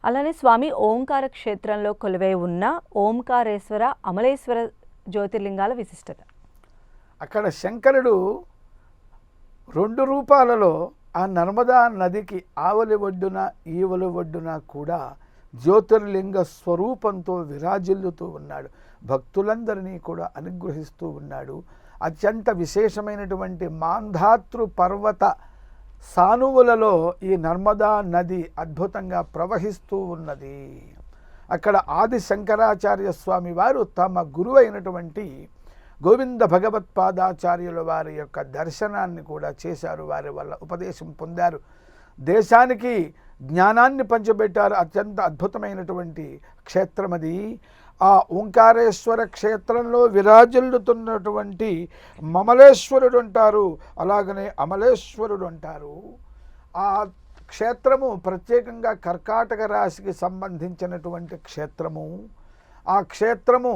అలానే స్వామి ఓంకార క్షేత్రంలో కొలువై ఉన్న ఓంకారేశ్వర, అమలేశ్వర జ్యోతిర్లింగాల విశిష్టత. అక్కడ శంకరుడు 2 రూపాలలో ఆ నర్మదా నదికి ఆవలి ఒడ్డున ఈవలి ఒడ్డున కూడా జ్యోతిర్లింగ స్వరూపంతో విరాజిల్లుతూ ఉన్నాడు. భక్తులందరినీ కూడా అనుగ్రహిస్తూ ఉన్నాడు. అత్యంత విశేషమైనటువంటి మాంధాతృ పర్వత సానువులలో ఈ నర్మదా నది అద్భుతంగా ప్రవహిస్తూ ఉన్నది. అక్కడ ఆది శంకరాచార్య స్వామి వారు తమ గురువు అయినటువంటి గోవింద భగవత్పాదాచార్యుల వారి యొక్క దర్శనాన్ని కూడా చేశారు. వారి వల్ల ఉపదేశం పొందారు. దేశానికి జ్ఞానాన్ని పంచిపెట్టారు. అత్యంత అద్భుతమైనటువంటి క్షేత్రం అది. ఆ ఓంకారేశ్వర క్షేత్రంలో విరాజిల్లుతున్నటువంటి మమలేశ్వరుడు అంటారు, అలాగనే అమలేశ్వరుడు అంటారు. ఆ క్షేత్రము ప్రత్యేకంగా కర్కాటక రాశికి సంబంధించినటువంటి క్షేత్రము. ఆ క్షేత్రము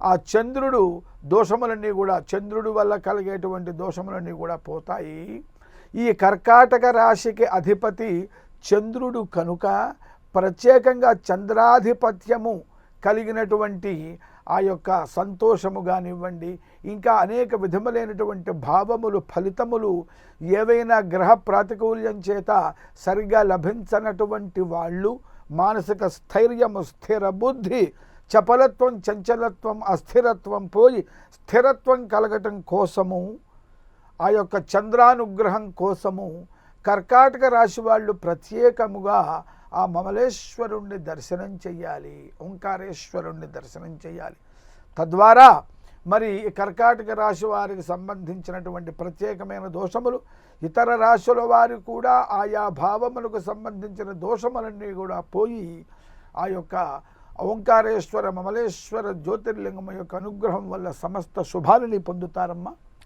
ఆ చంద్రుడు దోషములన్నీ కూడా, చంద్రుడి వల్ల కలిగేటువంటి దోషములన్నీ కూడా పోతాయి. ఈ కర్కాటక రాశికి అధిపతి చంద్రుడు కనుక ప్రత్యేకంగా చంద్రాధిపత్యము కలిగినటువంటి ఆ యొక్క సంతోషము కానివ్వండి, ఇంకా అనేక విధములైనటువంటి భావములు, ఫలితములు ఏవైనా గ్రహ ప్రాతికూల్యం చేత సరిగా లభించనటువంటి వాళ్ళు మానసిక స్థైర్యము, స్థిర బుద్ధి, చపలత్వం, చంచలత్వం, అస్థిరత్వం పోయి స్థిరత్వం కలగటం కోసము, ఆ యొక్క చంద్రానుగ్రహం కోసము కర్కాటక రాశి వాళ్ళు ప్రత్యేకముగా ఆ మమలేశ్వరుణ్ణి దర్శనం చెయ్యాలి, ఓంకారేశ్వరుణ్ణి దర్శనం చెయ్యాలి. తద్వారా మరి కర్కాటక రాశి వారికి సంబంధించినటువంటి ప్రత్యేకమైన దోషములు, ఇతర రాశుల వారు కూడా ఆయా భావములకు సంబంధించిన దోషములన్నీ కూడా పోయి ఆ యొక్క ఓంకారేశ్వర మమలేశ్వర జ్యోతిర్లింగం యొక్క అనుగ్రహం వల్ల సమస్త శుభాలని పొందుతారమ్మా.